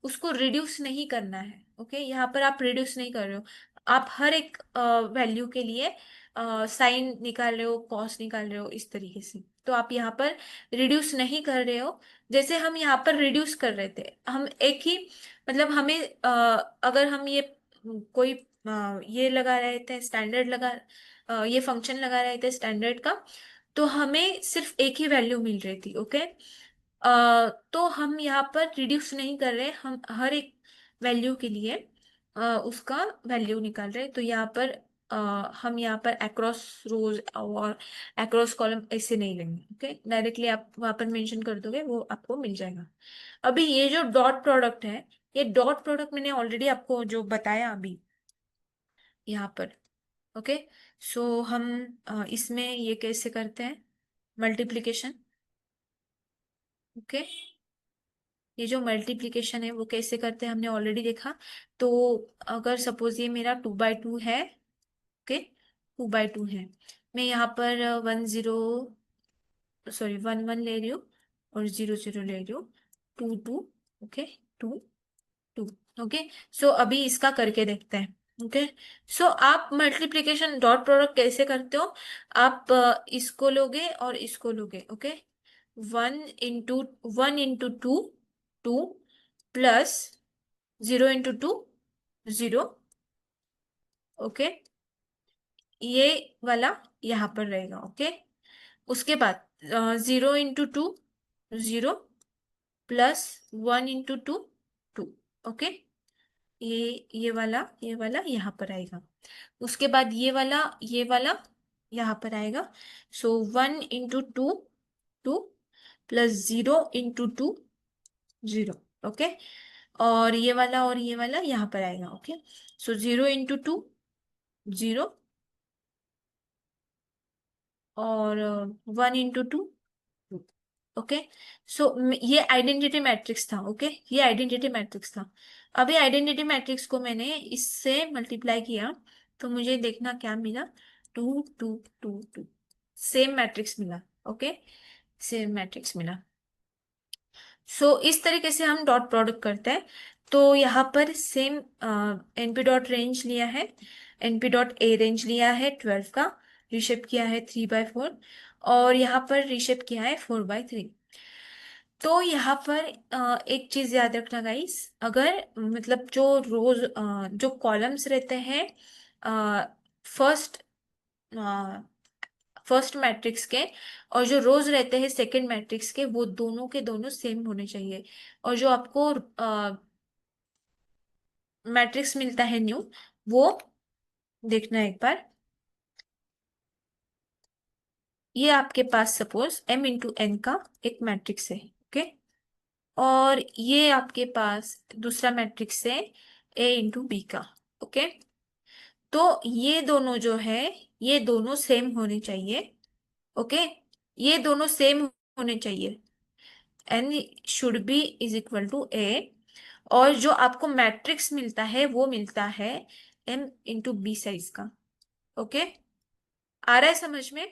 उसको रिड्यूस नहीं करना है। ओके, यहाँ पर आप रिड्यूस नहीं कर रहे हो, आप हर एक वैल्यू के लिए साइन निकाल रहे हो, कॉस निकाल रहे हो, इस तरीके से। तो आप यहाँ पर रिड्यूस नहीं कर रहे हो। जैसे हम यहाँ पर रिड्यूस कर रहे थे, हम एक ही मतलब हमें अगर हम ये कोई ये लगा रहे थे स्टैंडर्ड ये फंक्शन लगा रहे थे स्टैंडर्ड का, तो हमें सिर्फ एक ही वैल्यू मिल रही थी। ओके, तो हम यहाँ पर रिड्यूस नहीं कर रहे, हम हर एक वैल्यू के लिए उसका वैल्यू निकाल रहे हैं। तो यहाँ पर अ, हम यहाँ पर अक्रॉस रोज और अक्रॉस कॉलम ऐसे नहीं लेंगे। ओके, डायरेक्टली आप वहाँ पर मेंशन कर दोगे, वो आपको मिल जाएगा। अभी ये जो डॉट प्रोडक्ट है, ये डॉट प्रोडक्ट मैंने ऑलरेडी आपको जो बताया अभी यहाँ पर। ओके, सो हम इसमें ये कैसे करते हैं, मल्टीप्लिकेशन। ओके, ये जो मल्टीप्लिकेशन है वो कैसे करते हैं हमने ऑलरेडी देखा। तो अगर सपोज ये मेरा 2/2 है। ओके, 2/2 है, मैं यहाँ पर 1 ले रही हूँ और 0 0 ले रही हूँ। 2 2, ओके, 2 2। ओके, सो अभी इसका करके देखते हैं। ओके, सो आप मल्टीप्लिकेशन डॉट प्रोडक्ट कैसे करते हो, आप इसको लोगे और इसको लोगे। Okay, 1 into 2, plus 0 into 2, 0। Okay, ये वाला यहाँ पर रहेगा। ओके, उसके बाद 0 इंटू 2, 0, प्लस 1 इंटू 2, 2। ओके, ये वाला यहाँ पर आएगा। उसके बाद ये वाला यहाँ पर आएगा। सो 1 इंटू 2, 2, प्लस 0 इंटू 2, 0। ओके, और ये वाला यहाँ पर आएगा। ओके, सो 0 इंटू 2, 0, और 1 इंटू 2, ओके। सो ये आइडेंटिटी मैट्रिक्स था। ओके, ये आइडेंटिटी मैट्रिक्स था। अभी आइडेंटिटी मैट्रिक्स को मैंने इससे मल्टीप्लाई किया, तो मुझे देखना क्या मिला, 2 2 2 2, सेम मैट्रिक्स मिला। ओके, सेम मैट्रिक्स मिला। सो इस तरीके से हम डॉट प्रोडक्ट करते हैं। तो यहाँ पर सेम एनपी डॉट रेंज लिया है, एनपी डॉट ए रेंज लिया है 12 का, रिशेप किया है 3/4, और यहाँ पर रिशेप किया है 4/3। तो यहाँ पर एक चीज याद रखना गाइस, अगर मतलब जो रोज जो कॉलम्स रहते हैं फर्स्ट फर्स्ट मैट्रिक्स के, और जो रोज रहते हैं सेकंड मैट्रिक्स के, वो दोनों के दोनों सेम होने चाहिए। और जो आपको मैट्रिक्स मिलता है न्यू, वो देखना एक बार। ये आपके पास सपोज m इंटू n का एक मैट्रिक्स है। ओके, और ये आपके पास दूसरा मैट्रिक्स है a इंटू b का। ओके, तो ये दोनों जो है, ये दोनों सेम होने चाहिए। ओके, ये दोनों सेम होने चाहिए, n should be is equal to a। और जो आपको मैट्रिक्स मिलता है वो मिलता है m इंटू b साइज का। ओके, आ रहा है समझ में?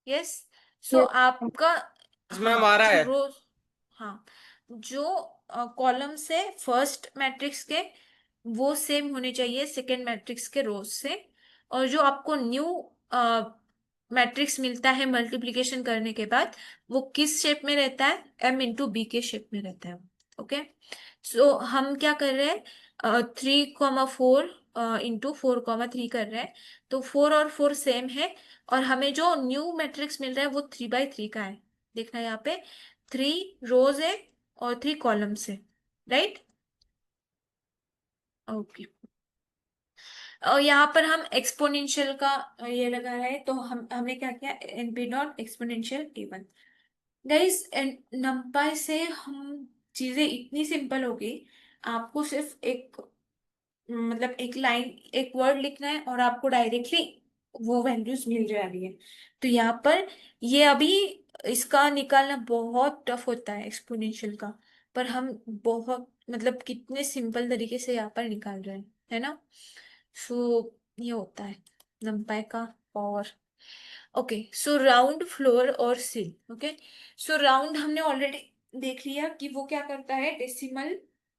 यस। सो आपका, मैम आ हाँ रहा जो है। रोज, हाँ जो कॉलम से फर्स्ट मैट्रिक्स के, वो सेम होने चाहिए सेकेंड मैट्रिक्स के रोज से। और जो आपको न्यू मैट्रिक्स मिलता है मल्टीप्लिकेशन करने के बाद, वो किस शेप में रहता है, m इंटू b के शेप में रहता है। ओके, सो हम क्या कर रहे हैं, 3,4 इंटू 4,3 कर रहे हैं। तो 4 और 4 सेम है, और हमें जो न्यू मैट्रिक्स मिल रहा है वो 3/3 का है। देखना यहाँ पे 3 रोज है और 3 कॉलम्स है, राइट? ओके, और यहाँ पर हम एक्सपोनेंशियल का ये लगा है, तो हमने क्या किया, NP dot exponential table. Guys, नंपाई से हम चीजें इतनी सिंपल होगी, आपको सिर्फ एक मतलब एक लाइन, एक वर्ड लिखना है, और आपको डायरेक्टली वो वैल्यूज मिल जा रही है। तो यहाँ पर ये अभी इसका निकालना बहुत टफ होता है एक्सपोनेंशियल का, पर हम बहुत मतलब कितने सिंपल तरीके से यहाँ पर निकाल रहे हैं, है ना? सो ये होता है नंपाई का पावर। ओके, सो राउंड, फ्लोर और सिल। ओके, सो राउंड हमने ऑलरेडी देख लिया कि वो क्या करता है, डेसिमल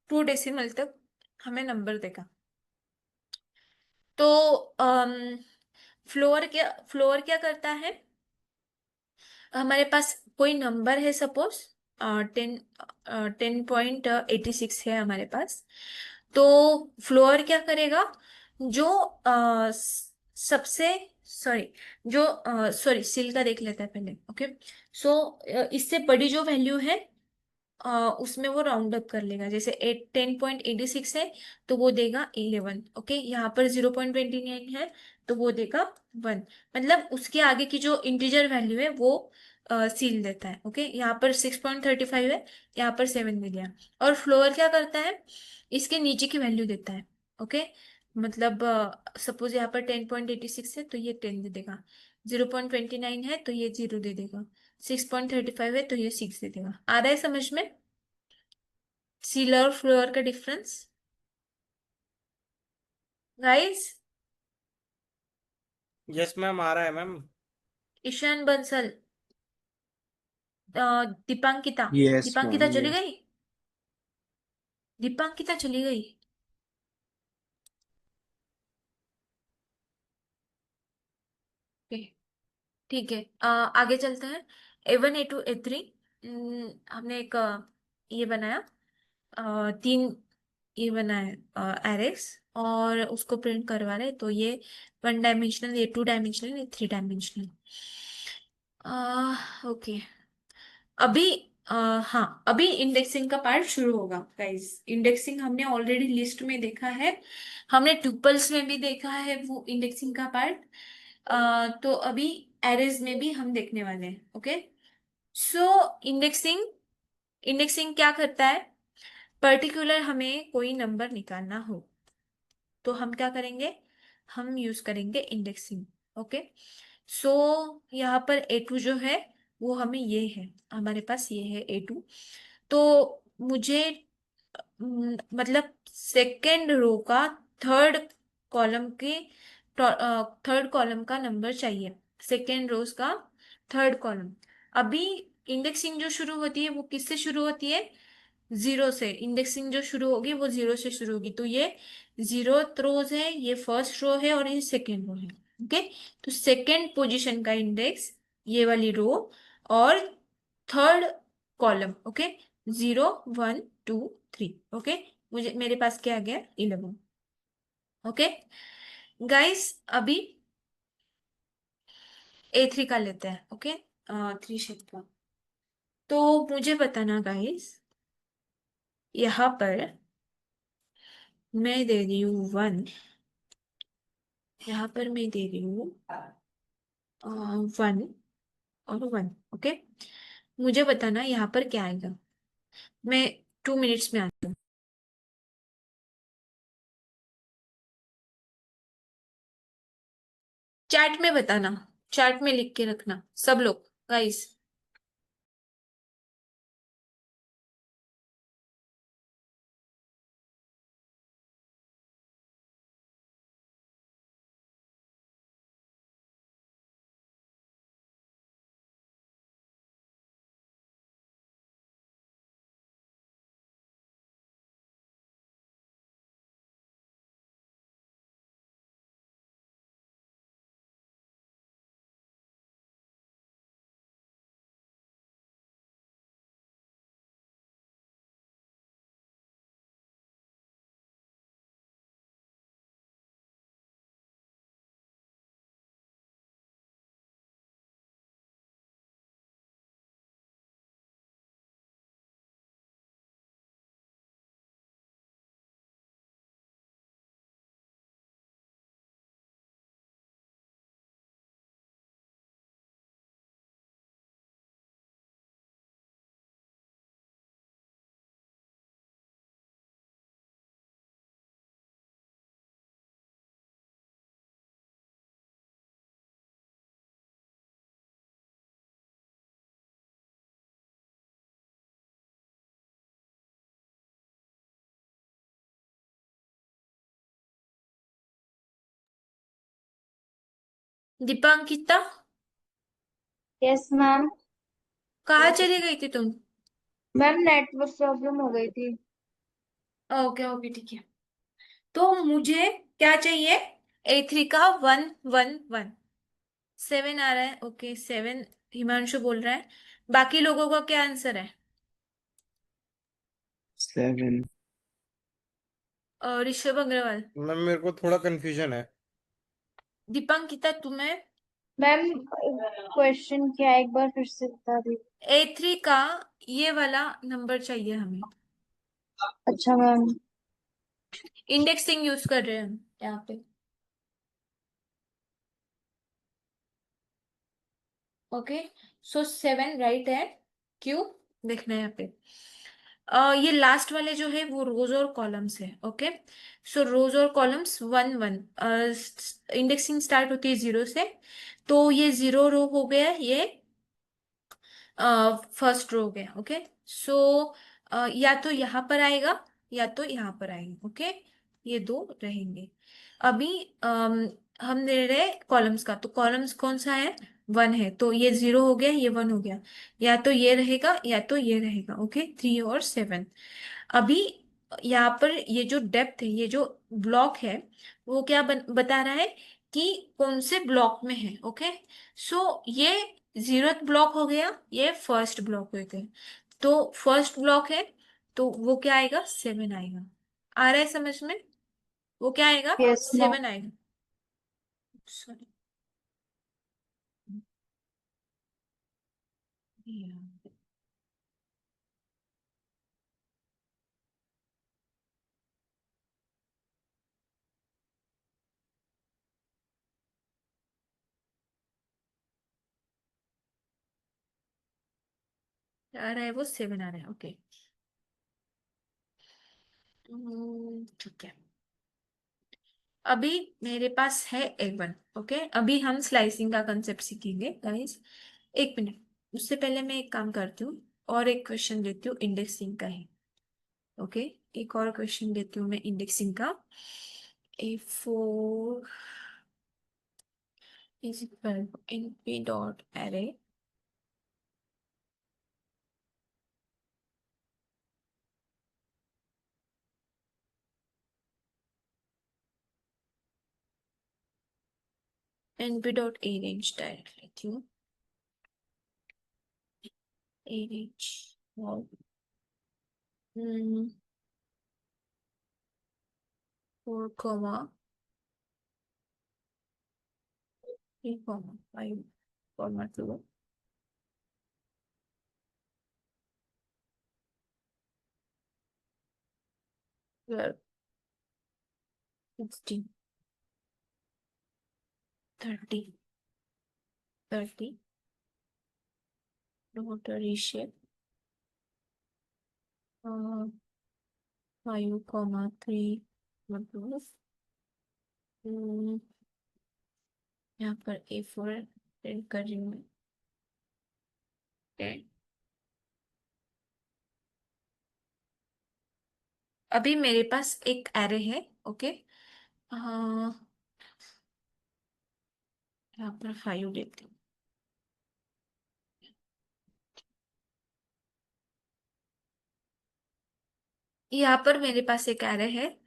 टू डेसिमल तक हमें नंबर देगा। तो फ्लोर क्या करता है, हमारे पास कोई नंबर है, सपोज 10, 10.86 है हमारे पास। तो फ्लोर क्या करेगा, जो सबसे, सॉरी, जो सॉरी सिल का देख लेता है पहले, ओके। सो इससे बड़ी जो वैल्यू है उसमें वो राउंड अप कर लेगा। जैसे 10.86 है तो वो देगा 11, ओके। यहाँ पर 0.29 है तो वो देगा 1। मतलब उसके आगे की जो इंटीजर वैल्यू है वो सील देता है, ओके। यहाँ पर 6.35 है, यहाँ पर 7 दे दिया। और फ्लोर क्या करता है, इसके नीचे की वैल्यू देता है, ओके। मतलब सपोज यहाँ पर 10.86 है तो ये 10 दे देगा, 0.29 है तो ये 0 दे देगा, 6.35 है तो ये 6 दे देगा। आ रहा है समझ में, सीलर और फ्लोअर का डिफरेंस, गाइस? यस मैम, आ रहा है ma'am. Ishan Bansal, Dipankita, yes Dipankita ma'am, चली यस। गई, दीपांकिता चली गई। ओके, ठीक है। आगे चलते हैं। A1 A2 A3, हमने एक ये बनाया, तीन ये बनाया एरेस, और उसको प्रिंट करवा रहे, तो ये 1 डायमेंशनल, ये 2 डायमेंशनल, ये 3 डायमेंशनल। ओके, अभी हाँ, अभी इंडेक्सिंग का पार्ट शुरू होगा गाइस। इंडेक्सिंग हमने ऑलरेडी लिस्ट में देखा है, हमने ट्यूपल्स में भी देखा है वो इंडेक्सिंग का पार्ट। तो अभी एरेज में भी हम देखने वाले हैं, ओके। सो इंडेक्सिंग, इंडेक्सिंग क्या करता है, पर्टिकुलर हमें कोई नंबर निकालना हो तो हम क्या करेंगे, हम यूज करेंगे इंडेक्सिंग, ओके। सो यहाँ पर A2 जो है वो हमें ये है, हमारे पास ये है A2। तो मुझे मतलब सेकेंड रो का थर्ड कॉलम के थर्ड कॉलम का नंबर चाहिए, सेकेंड रोज का थर्ड कॉलम। अभी इंडेक्सिंग जो शुरू होती है वो किससे शुरू होती है, जीरो से। इंडेक्सिंग जो शुरू होगी वो जीरो से शुरू होगी, तो ये जीरो रोज है, ये फर्स्ट रो है और ये सेकेंड रो है, ओके। तो सेकेंड पोजीशन का इंडेक्स ये वाली रो, और थर्ड कॉलम, ओके, 0 1 2 3, ओके। मुझे मेरे पास क्या आ गया, 11, ओके। गाइस अभी A3 का लेते हैं, ओके, 3 शेप का। तो मुझे बताना गाइस, यहाँ पर मैं दे रही हूँ 1, यहाँ पर मैं दे रही हूँ 1 और 1, ओके। मुझे बताना यहाँ पर क्या आएगा, मैं 2 मिनट्स में आती हूँ। चैट में बताना, चैट में लिख के रखना सब लोग, गाइस। दीपांकिता, yes ma'am. कहाँ चली गई थी तुम? मैम नेटवर्क प्रॉब्लम हो गई थी। ओके ओके ठीक है। तो मुझे क्या चाहिए? A3 का 111। 7 आ रहा है, ओके 7 हिमांशु बोल रहा है। बाकी लोगों का क्या आंसर है? 7। ऋषभ अग्रवाल। मैम मेरे को थोड़ा कंफ्यूजन है। दीपांकिता तुम्हें? मैम क्वेश्चन क्या है, एक बार फिर से बता दी। A3 का ये वाला नंबर चाहिए हमें। अच्छा मैम। इंडेक्सिंग यूज कर रहे हैं हम यहाँ पे। ओके। सो 7 राइट है। क्यों? देखना है यहाँ पे। ये लास्ट वाले जो है वो रोज और कॉलम्स है। ओके। सो रोज और कॉलम्स 1 1। इंडेक्सिंग स्टार्ट होती है 0 से। तो ये 0 रो हो गया, ये फर्स्ट रो हो गया। ओके। सो या तो यहाँ पर आएगा या तो यहाँ पर आएगा। ओके। ये दो रहेंगे। अभी हम दे रहे कॉलम्स का, तो कॉलम्स कौन सा है? 1 है, तो ये 0 हो गया, ये 1 हो गया। या तो ये रहेगा या तो ये रहेगा। ओके, 3 और 7। अभी यहाँ पर ये जो डेप्थ है, ये जो ब्लॉक है, वो क्या बता रहा है कि कौन से ब्लॉक में है। ओके। सो ये 0th ब्लॉक हो गया, ये फर्स्ट ब्लॉक हो गया। तो फर्स्ट ब्लॉक है, तो वो क्या आएगा? 7 आएगा। आ रहा है समझ में? वो क्या आएगा? Yes ma'am. 7 आएगा। सॉरी। आ रहा है, वो 7 आ रहा है। ओके। ठीक है। अभी मेरे पास है A1। ओके, अभी हम स्लाइसिंग का कंसेप्ट सीखेंगे गाइस। एक मिनट। उससे पहले मैं एक काम करती हूँ, और एक क्वेश्चन देती हूँ इंडेक्सिंग का ही। ओके। एक और क्वेश्चन देती हूँ मैं इंडेक्सिंग का। A4 is equal to np dot array np dot arrange direct लेती हूँ। arrange और 4, 3, 5, 12, 16, 30, not a reshape, 5, 3 मतलब यहाँ पर A4 प्रिंट कर रही हूँ मैं। 10। अभी मेरे पास एक एरे है। ओके। यहाँ पर 5 देती हूँ। यहाँ पर मेरे पास एक एरे है,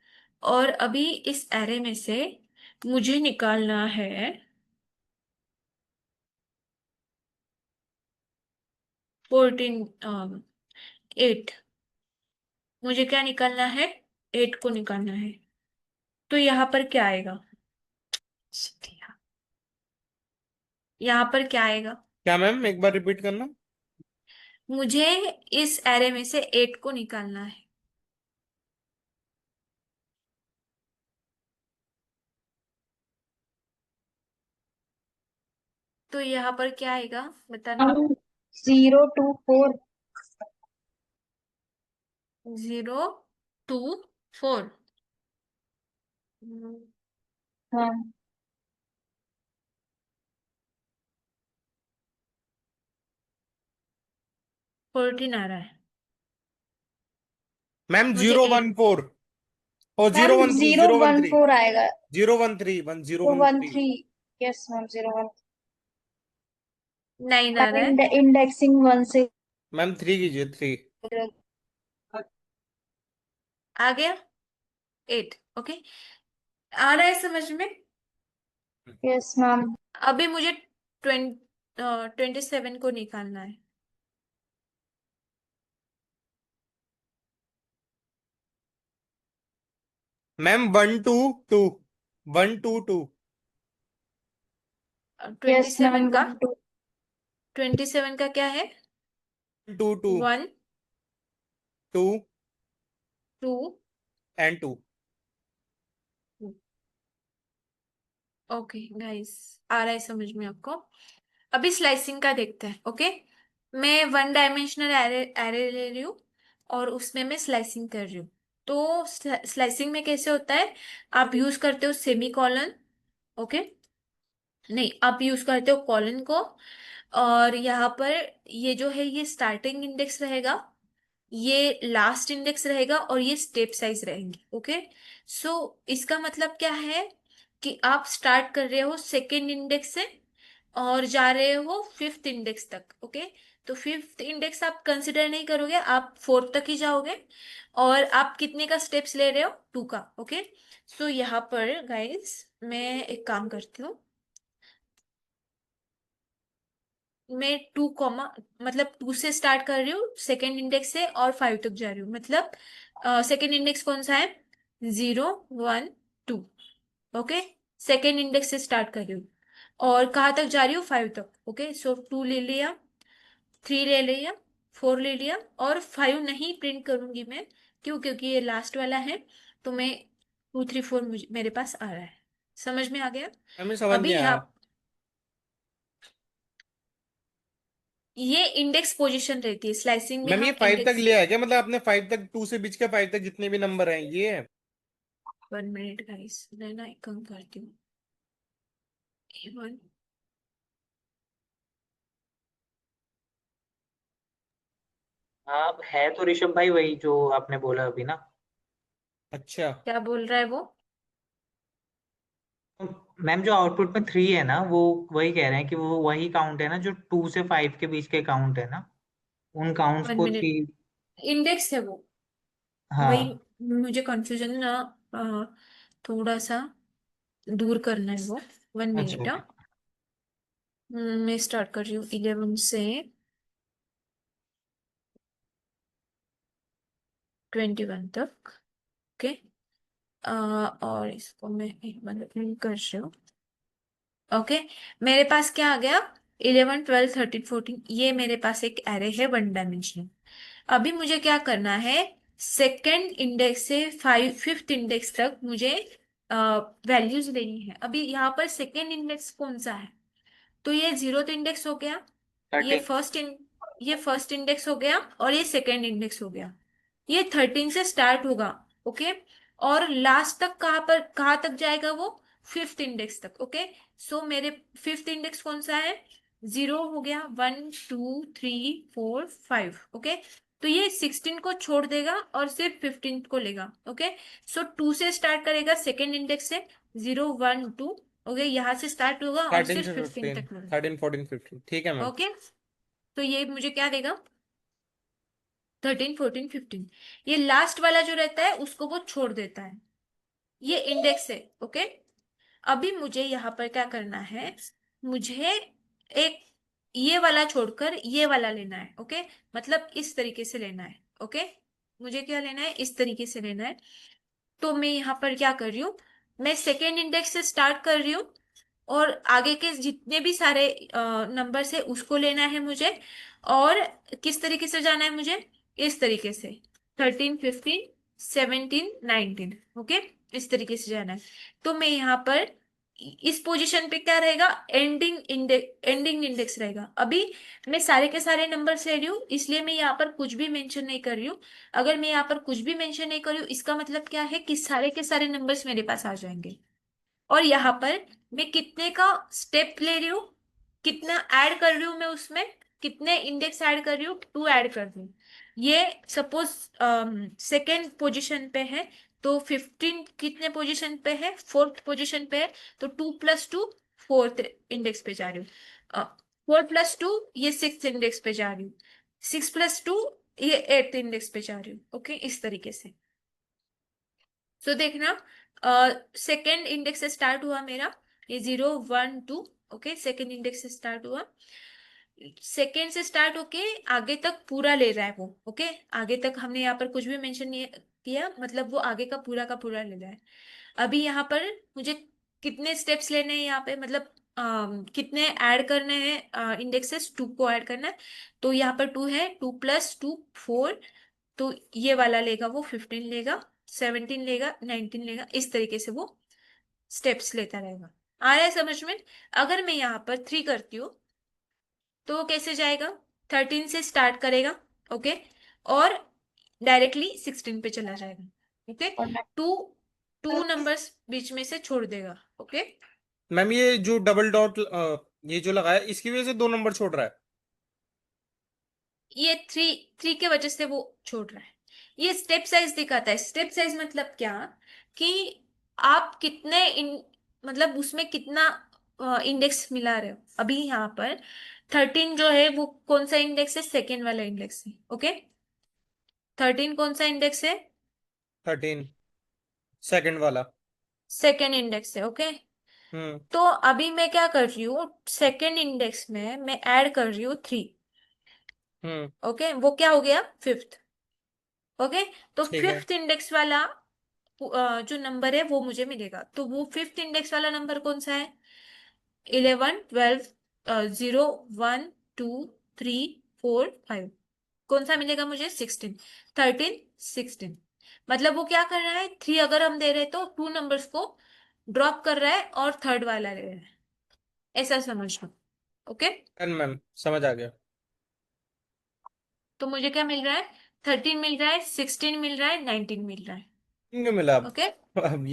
और अभी इस एरे में से मुझे निकालना है 14, 8। मुझे क्या निकालना है? 8 को निकालना है। तो यहाँ पर क्या आएगा? यहाँ पर क्या आएगा? क्या मैम, एक बार रिपीट करना। मुझे इस एरे में से 8 को निकालना है। तो यहाँ पर क्या आएगा बताना। 0 to 4। 0 2 4। हाँ 14 आ रहा है। मैम मुझे 014 और ma'am 013, zero zero one one three four आएगा। 013, 1013। 0 1 3। Yes ma'am 0 1। 9 आ रहा है। इंडेक्सिंग 1 से। मैम 3 कीजिए, 3। आ गया 8। ओके, आ रहा है समझ में? Yes ma'am. अभी मुझे 27 को निकालना है। Ma'am 1 2 2, 1 2 2, twenty yes seven ma'am, का 1 2। 27 का क्या है? 2 2 1 2 2 एंड 2। ओके गाइस, आ रहा है समझ में आपको? अभी स्लाइसिंग का देखते हैं। ओके, मैं वन डायमेंशनल एरे एरे ले रही हूँ और उसमें मैं स्लाइसिंग कर रही हूँ। तो स्लाइसिंग में कैसे होता है? आप यूज करते हो सेमी कॉलन। ओके, नहीं, आप यूज करते हो कॉलन को। और यहाँ पर ये जो है ये स्टार्टिंग इंडेक्स रहेगा, ये लास्ट इंडेक्स रहेगा और ये स्टेप साइज रहेंगे। ओके, सो इसका मतलब क्या है कि आप स्टार्ट कर रहे हो सेकेंड इंडेक्स से और जा रहे हो फिफ्थ इंडेक्स तक। ओके, तो फिफ्थ इंडेक्स आप कंसिडर नहीं करोगे, आप फोर्थ तक ही जाओगे। और आप कितने का स्टेप्स ले रहे हो? 2 का। ओके, सो यहाँ पर गाइस मैं एक काम करती हूँ। मैं 2 मतलब 2 से स्टार्ट कर रही हूँ सेकेंड इंडेक्स से और 5 तक जा रही हूँ। मतलब सेकेंड इंडेक्स कौन सा है? 0 1 2। ओके, सेकेंड इंडेक्स से स्टार्ट कर रही हूँ और कहाँ तक जा रही हूँ? 5 तक। ओके, सो 2 ले लिया, 3 ले लिया, 4 ले लिया और 5 नहीं प्रिंट करूंगी मैं। क्यों? क्योंकि ये लास्ट वाला है। तो मैं 2 3 4 मुझे मेरे पास आ रहा है। समझ में आ गया? हमें समझ अभी नहीं आया। यहाँ ये इंडेक्स पोजीशन रहती है स्लाइसिंग में, मैम ये हम 5 तक इंडेक्स। लिया है क्या? मतलब आपने 5 तक, 2 से बीच के 5 तक जितने भी नंबर हैं ये है? 1 मिनट गाइस, मैं ना एक काम करती हूँ। A1। हाँ है तो ऋषभ भाई वही जो आपने बोला अभी ना। अच्छा। क्या बोल रहा है वो? मैम जो आउटपुट में 3 है ना, वो वही कह रहे हैं कि वो वही काउंट है ना जो 2 से 5 के बीच के काउंट है ना, उन काउंट्स वन को मिनट 3। इंडेक्स है वो। वही हाँ। मुझे कंफ्यूजन ना थोड़ा सा दूर करना है वो। वन अच्छा मिनट। अच्छा। मैं स्टार्ट कर रही हूँ 11 से 21 तक। ओके, और इसको मैं एक बार प्रिंट कर रही हूँ। ओके, मेरे पास क्या आ गया? 11 12 13 14, ये मेरे पास एक एरे है वन डायमेंशनल। अभी मुझे क्या करना है? सेकेंड इंडेक्स से फिफ्थ इंडेक्स तक मुझे वैल्यूज लेनी है। अभी यहाँ पर सेकेंड इंडेक्स कौन सा है? तो ये जीरोथ इंडेक्स हो गया, ये 13। ये फर्स्ट इंडेक्स हो गया और ये सेकेंड इंडेक्स हो गया। ये 13 से स्टार्ट होगा। ओके, और लास्ट तक कहाँ तक जाएगा वो? फिफ्थ इंडेक्स तक। ओके, सो मेरे फिफ्थ इंडेक्स कौन सा है? 0 हो गया, 1 2 3 4 5। ओके, तो ये 16 को छोड़ देगा और सिर्फ 15 को लेगा। ओके, सो 2 से स्टार्ट करेगा सेकेंड इंडेक्स से, 0 1 2। ओके, यहाँ से स्टार्ट होगा और 13 सिर्फ से 15 15, तक होगा। 13 14 15, ठीक है मैम। ओके, तो ये मुझे क्या देगा? 13 14 15। ये लास्ट वाला जो रहता है उसको वो छोड़ देता है। ये इंडेक्स है। ओके, अभी मुझे यहाँ पर क्या करना है? मुझे एक ये वाला छोड़कर ये वाला लेना है। ओके, मतलब इस तरीके से लेना है। ओके, मुझे क्या लेना है? इस तरीके से लेना है। तो मैं यहाँ पर क्या कर रही हूँ? मैं सेकेंड इंडेक्स से स्टार्ट कर रही हूँ और आगे के जितने भी सारे नंबर है उसको लेना है मुझे। और किस तरीके से जाना है मुझे? इस तरीके से, 13 15 17 19। ओके, इस तरीके से जाना है। तो मैं यहाँ पर इस पोजीशन पे क्या रहेगा? एंडिंग इंडेक्स रहेगा। अभी मैं सारे के सारे नंबर ले रही हूँ, इसलिए मैं यहाँ पर कुछ भी मेंशन नहीं कर रही हूँ। अगर मैं यहाँ पर कुछ भी मेंशन नहीं कर रही हूँ, इसका मतलब क्या है कि सारे के सारे नंबर्स मेरे पास आ जाएंगे। और यहाँ पर मैं कितने का स्टेप ले रही हूँ, कितना ऐड कर रही हूँ मैं उसमें, कितने इंडेक्स ऐड कर रही हूँ? 2 ऐड कर रही हूँ। ये सपोज सेकेंड पोजीशन पे है, तो 15 कितने पोजीशन पे है? फोर्थ पोजीशन पे है। तो 2 + 2 फोर्थ इंडेक्स पे जा रही हूँ। 4 + 2 ये सिक्स इंडेक्स पे जा रही हूँ। 6 + 2 ये 8th इंडेक्स पे जा रही हूँ। ओके, इस तरीके से। तो देखना, सेकेंड इंडेक्स से स्टार्ट हुआ मेरा, ये 0 1 2। ओके, सेकेंड इंडेक्स से स्टार्ट हुआ, सेकेंड से स्टार्ट होके आगे तक पूरा ले रहा है वो। ओके, आगे तक हमने यहाँ पर कुछ भी मेंशन नहीं किया, मतलब वो आगे का पूरा ले रहा है। अभी यहाँ पर मुझे कितने स्टेप्स लेने हैं यहाँ पे, मतलब कितने ऐड करने हैं इंडेक्सेस, 2 को ऐड करना है। तो यहाँ पर 2 है, 2 + 2 4। तो ये वाला लेगा वो 15 लेगा, 17 लेगा, 19 लेगा, इस तरीके से वो स्टेप्स लेता रहेगा। आ रहा है समझ में? अगर मैं यहाँ पर 3 करती हूँ तो वो कैसे जाएगा, 13 से स्टार्ट करेगा। ओके, और डायरेक्टली 16 पे चला जाएगा। ओके, और मैं टू टू नंबर्स बीच में से छोड़ देगा। ओके, मैम ये जो डबल डॉट ये जो लगाया इसकी वजह से 2 नंबर छोड़ रहा है। ये थ्री थ्री के वजह से वो छोड़ रहा है। ये स्टेप साइज दिखाता है। स्टेप साइज मतलब क्या, कि आप कितने मतलब उसमें कितना इंडेक्स मिला रहे हो। अभी यहाँ पर 13 जो है वो कौन सा इंडेक्स है, सेकेंड वाला इंडेक्स है। ओके, 13 कौन सा इंडेक्स है, 13 सेकंड वाला। सेकेंड इंडेक्स है। ओके, हम्म। तो अभी मैं क्या कर रही हूँ, सेकेंड इंडेक्स में मैं ऐड कर रही हूँ 3। हम्म। ओके, वो क्या हो गया, फिफ्थ। ओके, तो ठीक है। फिफ्थ इंडेक्स वाला जो नंबर है वो मुझे मिलेगा। तो वो फिफ्थ इंडेक्स वाला नंबर कौन सा है, 11 12 0 1 2 3 4 5। कौन सा मिलेगा मुझे, 16 13 16। मतलब वो क्या कर रहा है, 3 अगर हम दे रहे हैं तो 2 नंबर्स को ड्रॉप कर रहा है और थर्ड वाला ले रहा है, ऐसा समझ लो। ओके, डन मैम, समझ आ गया। तो मुझे क्या मिल रहा है, 13 मिल रहा है, 16 मिल रहा है, 19 मिल रहा है। क्यों मिला अब? ओके, अब अब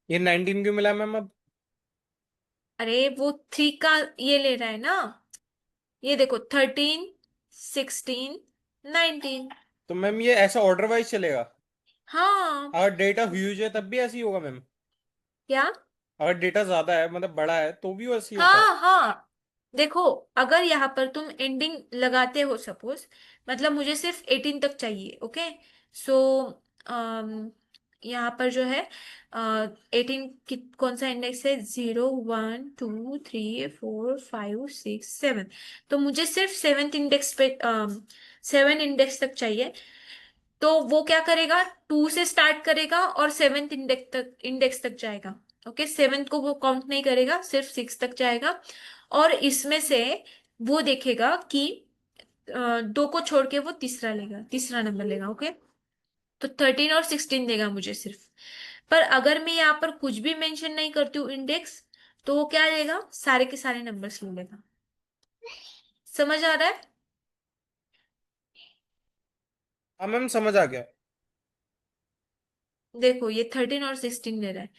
ये 19 क्यों मिला मैम अब? अरे वो 3 का ये ले रहा है ना, ये देखो, 13 16 19। तो मैम ये ऐसा ऑर्डर वाइज चलेगा? हाँ। अगर डेटा ह्यूज है तब भी ऐसे ही होगा मैम? क्या? अगर डेटा ज्यादा है मतलब बड़ा है तो भी वैसे ही होता है? हाँ हाँ, देखो, अगर यहाँ पर तुम एंडिंग लगाते हो सपोज, मतलब मुझे सिर्फ 18 तक चाहिए। ओके, सो यहाँ पर जो है 18 कौन सा इंडेक्स है, 0 1 2 3 4 5 6 7। तो मुझे सिर्फ सेवेंथ इंडेक्स पे 7 इंडेक्स तक चाहिए। तो वो क्या करेगा, 2 से स्टार्ट करेगा और सेवेंथ इंडेक्स तक जाएगा। ओके, सेवेंथ को वो काउंट नहीं करेगा, सिर्फ 6 तक जाएगा। और इसमें से वो देखेगा कि 2 को छोड़ के वो तीसरा लेगा, तीसरा नंबर लेगा। ओके, तो 13 और 16 देगा मुझे सिर्फ। पर अगर मैं यहाँ पर कुछ भी मेंशन नहीं करती हूँ इंडेक्स, तो वो क्या लेगा, सारे के सारे नंबर्स ले लेगा। समझ आ रहा है? हाँ मैम, समझ आ गया। देखो, ये 13 और 16 ले रहा है।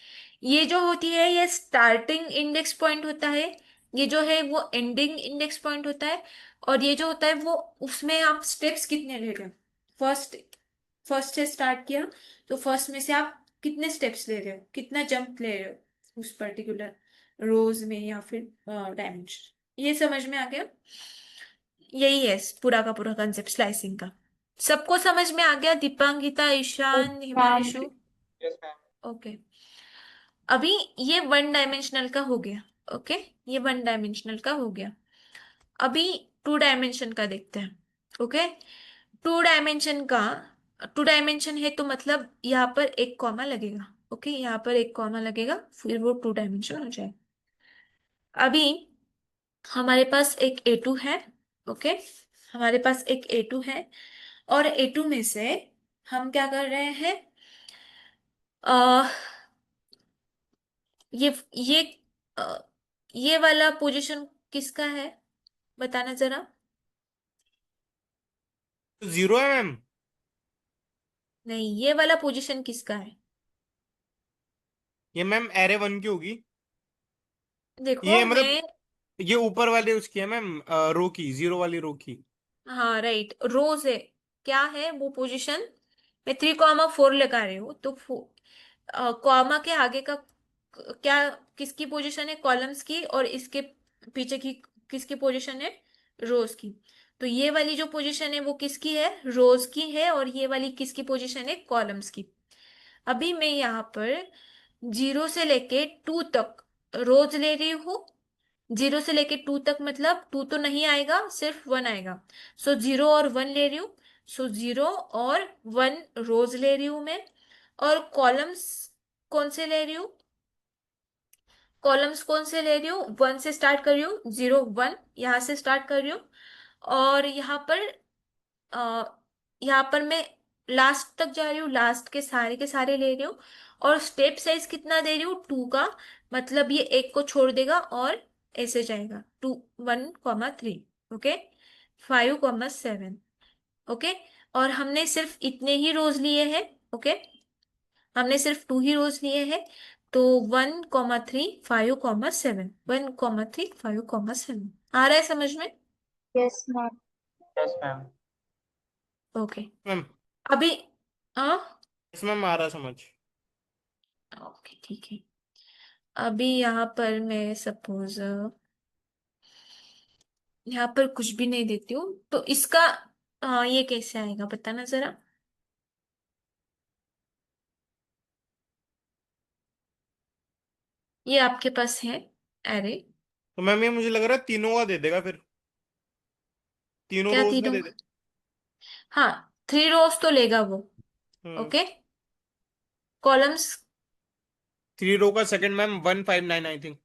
ये जो होती है ये स्टार्टिंग इंडेक्स पॉइंट होता है, ये जो है वो एंडिंग इंडेक्स पॉइंट होता है। और ये जो होता है वो, उसमें आप स्टेप्स कितने ले रहे हो, फर्स्ट फर्स्ट से स्टार्ट किया, तो फर्स्ट में से आप कितने स्टेप्स ले रहे हो, कितना जंप ले रहे हो उस पर्टिकुलर रोज में या फिर डायमेंशन। ये समझ में आ गया? यही है पूरा का पूरा कंसेप्ट स्लाइसिंग का। सबको समझ में आ गया, Dipangita, Ishan, ma'am Himanshu? Yes ma'am. Okay, अभी ये 1 डायमेंशनल का हो गया। ओके, ये 1 डायमेंशनल का हो गया। अभी 2 डायमेंशन का देखते हैं। ओके, 2 डायमेंशन का, 2 डायमेंशन है तो मतलब यहाँ पर एक कॉमा लगेगा। ओके, यहाँ पर एक कॉमा लगेगा, फिर वो 2 डायमेंशन हो जाए। अभी हमारे पास एक A2 है। ओके, हमारे पास एक A2 है, और A2 में से हम क्या कर रहे हैं, आ, ये अ, ये वाला पोजीशन किसका है, बताना जरा। तो 0 है मैम? नहीं, ये वाला पोजीशन किसका है? ये मैम एरे 1 की होगी। देखो ये मतलब मैं, ये ऊपर वाले उसकी है मैम, रो की, 0 वाली रो की। हाँ राइट, रोज है। क्या है वो पोजीशन, मैं 3 4 लगा रही हूँ, तो कॉमा के आगे का क्या, किसकी पोजीशन है, कॉलम्स की, और इसके पीछे की किसकी पोजीशन है, रोज की। तो ये वाली जो पोजीशन है वो किसकी है, रोज की है, और ये वाली किसकी पोजीशन है, कॉलम्स की। अभी मैं यहाँ पर 0 से लेके 2 तक रोज ले रही हूँ। 0 से लेके 2 तक मतलब 2 तो नहीं आएगा, सिर्फ 1 आएगा। सो 0 और 1 ले रही हूँ। सो 0 और 1 रोज ले रही हूँ मैं। और कॉलम्स कौन से ले रही हूँ, कॉलम्स कौन से ले रही हूँ, 1 से स्टार्ट कर रही हूँ, 0 1 यहाँ से स्टार्ट कर रही हूँ। और अ, यहाँ पर मैं लास्ट तक जा रही हूँ, लास्ट के सारे ले रही हूँ। और स्टेप साइज कितना दे रही हूँ, 2 का। मतलब ये एक को छोड़ देगा और ऐसे जाएगा, 1 3, ओके, 5 7, ओके। और हमने सिर्फ इतने ही रोज लिए हैं, ओके, हमने सिर्फ 2 ही रोज लिए हैं। तो 1 3 5 7, 1 3 5 7 आ रहा है समझ में? Yes ma'am. Yes ma'am. Okay. Ma'am. अभी हाँ, यस मैम, आ रहा समझ। ओके ठीक है। अभी यहाँ पर मैं सपोज यहाँ पर कुछ भी नहीं देती हूँ, तो इसका ये कैसे आएगा बताना जरा। ये आपके पास है एरे। तो मैम ये मुझे लग रहा है तीनों का दे देगा फिर, तीनों क्या रोज का तीनों, दे दे। हाँ 3 रोज तो लेगा वो, हम्म। ओके। कॉलम्स 3 रो का सेकंड मैम 1 5 9 आई थिंक।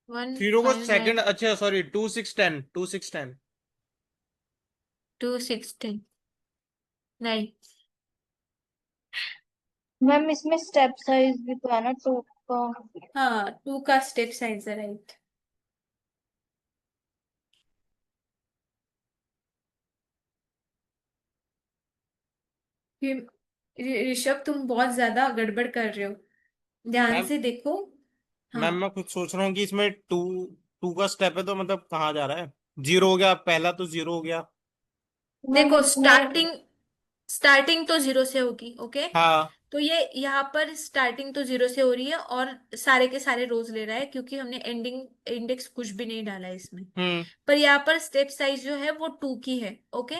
1 3 रो का 5 9 सेकंड, अच्छा सॉरी, 2 6 10, 2 6 10। 2 6 10 नहीं। मैम इसमें स्टेप साइज भी तो है ना, 2 का। हाँ 2 का स्टेप साइज है, राइट। ऋषभ तुम बहुत ज्यादा गड़बड़ कर रहे हो, ध्यान मैम से देखो। हाँ मैम मैं खुद सोच रहा हूँ कि इसमें टू टू का स्टेप है तो मतलब कहाँ जा रहा है। 0 हो गया पहला, तो 0 हो गया। मैम देखो, इसमें स्टार्टिंग स्टार्टिंग तो 0 से होगी, ओके। हाँ। तो ये यहाँ पर स्टार्टिंग तो 0 से हो रही है, और सारे के सारे रोज ले रहा है क्योंकि हमने एंडिंग इंडेक्स कुछ भी नहीं डाला है इसमें। हम्म। पर यहाँ पर स्टेप साइज जो है वो 2 की है, ओके।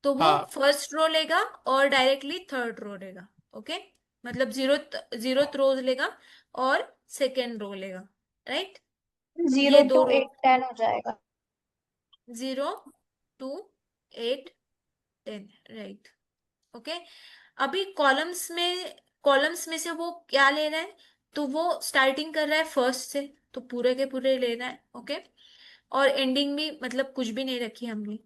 तो वो हाँ। फर्स्ट रो लेगा और डायरेक्टली थर्ड रो लेगा, ओके। मतलब जीरो रोज लेगा और सेकेंड रो लेगा, राइट। ये 0 दो to रो, 8 10 हो जाएगा। 0 2 8 10, राइट, ओके। अभी कॉलम्स में से वो क्या ले रहा है, तो वो स्टार्टिंग कर रहा है फर्स्ट से, तो पूरे के पूरे ले रहा है, ओके। और एंडिंग भी मतलब कुछ भी नहीं रखी हमने।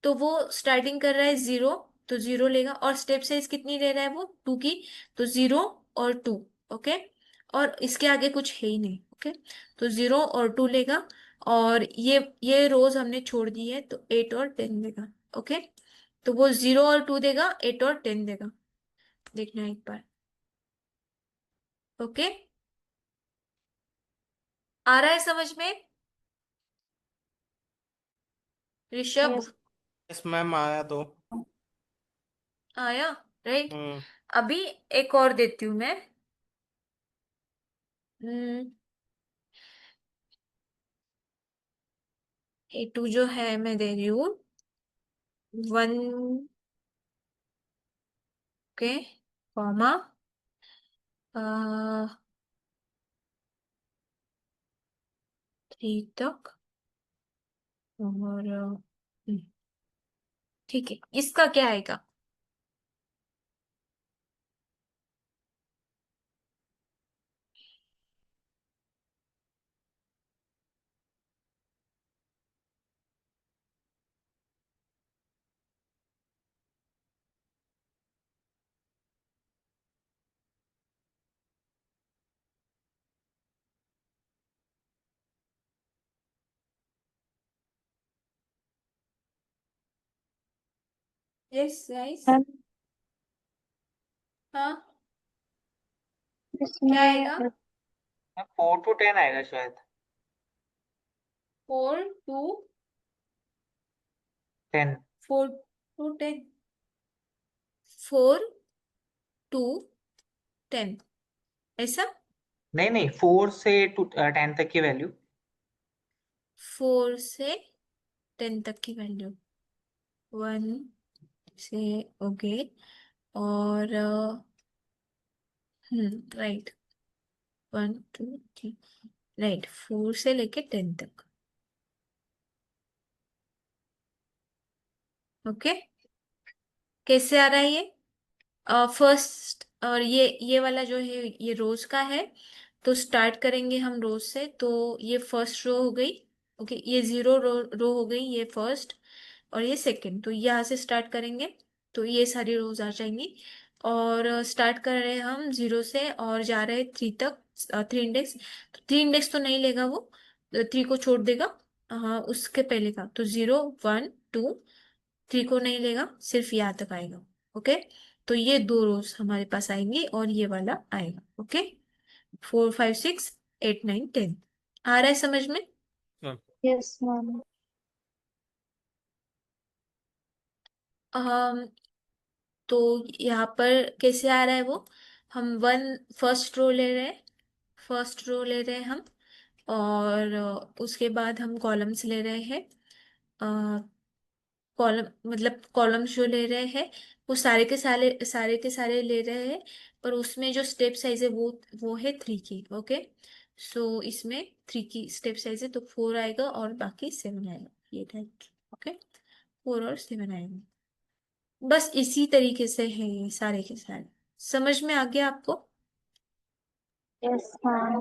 तो वो स्टार्टिंग कर रहा है 0, तो 0 लेगा। और स्टेप साइज कितनी ले रहा है वो, 2 की। तो 0 और 2, ओके। और इसके आगे कुछ है ही नहीं, ओके। तो 0 और 2 लेगा। और ये रोज हमने छोड़ दी है, तो 8 और 10 देगा, ओके। तो वो 0 और 2 देगा, 8 और 10 देगा। देखना एक बार, ओके। आ रहा है समझ में ऋषभ? यस। यस मैम, आया तो। आया, राइट। हम्म। अभी एक और देती हूँ मैं। A2 जो है मैं दे रही हूँ 1, ओके, कॉमा 3 तक। और ठीक है, इसका क्या आएगा? Yes guys. मैम हाँ, क्या इसमें आएगा? 4 to 10 आएगा शायद। 4 2 10। 4 2 10, 4 2 10, ऐसा? नहीं नहीं, 4 से 10 तक की वैल्यू। 4 से 10 तक की वैल्यू 1 से ओके और राइट 1 2 3 राइट 4 से लेके 10 तक ओके कैसे आ रहा है ये फर्स्ट और ये वाला जो है ये रोज का है तो स्टार्ट करेंगे हम रोज से तो ये फर्स्ट रो हो गई ओके ये 0 रो हो गई ये फर्स्ट और ये सेकंड तो यहाँ से स्टार्ट करेंगे तो ये सारी रोज आ जाएंगी और स्टार्ट कर रहे हैं हम 0 से और जा रहे हैं 3 तक 3 इंडेक्स तो 3 इंडेक्स तो नहीं लेगा वो 3 को छोड़ देगा हाँ उसके पहले का तो 0 1 2 3 को नहीं लेगा सिर्फ यहाँ तक आएगा ओके तो ये 2 रोज हमारे पास आएंगी और ये वाला आएगा ओके 4 5 6 8 9 10 आ रहा है समझ में हाँ। Yes ma'am. अम, तो यहाँ पर कैसे आ रहा है वो हम फर्स्ट रो ले रहे हैं फर्स्ट रो ले रहे हैं हम और उसके बाद हम कॉलम्स ले रहे हैं कॉलम मतलब कॉलम्स जो ले रहे हैं वो सारे के सारे ले रहे हैं पर उसमें जो स्टेप साइज है वो है 3 की ओके सो इसमें 3 की स्टेप साइज है तो 4 आएगा और बाकी 7 आएगा ये टाइप ओके 4 और 7 आएगा बस इसी तरीके से है ये सारे के सारे समझ में आ गया आपको यस मैम।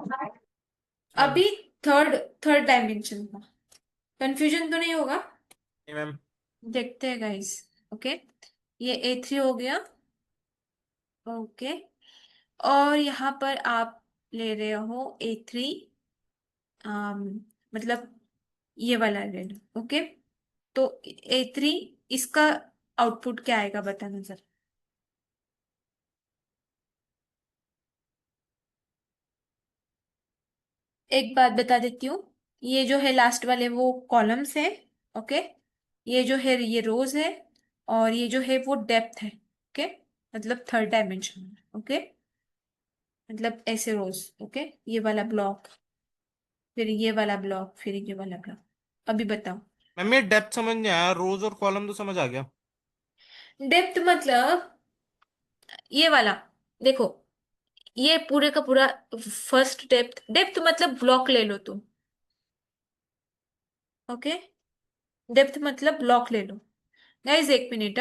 अभी थर्ड थर्ड डायमेंशन का कंफ्यूजन तो नहीं होगा मैम देखते हैं गाइस ओके ये A3 हो गया ओके और यहाँ पर आप ले रहे हो A3 मतलब ये वाला ले लो ओके तो A3 इसका आउटपुट क्या आएगा बताना जरा एक बात बता देती हूँ ये जो है लास्ट वाले वो कॉलम्स है ओके ये जो है ये रोज है और ये जो है वो डेप्थ है ओके मतलब थर्ड डायमेंशन ओके मतलब ऐसे रोज ओके ये वाला ब्लॉक फिर ये वाला ब्लॉक फिर ये वाला ब्लॉक अभी बताओ मैम ये डेप्थ समझ नहीं आया, रोज और कॉलम तो समझ आ गया। डेप्थ मतलब ये वाला देखो ये पूरे का पूरा फर्स्ट डेप्थ डेप्थ मतलब ब्लॉक ले लो तुम ओके डेप्थ मतलब ब्लॉक ले लो गाइस 1 मिनट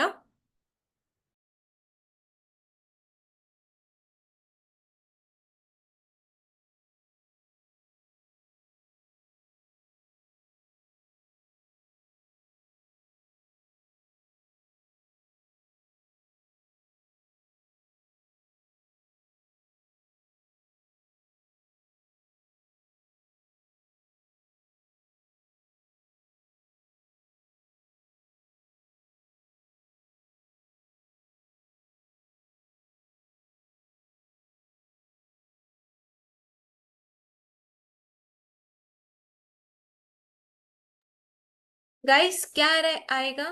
गाइस क्या आएगा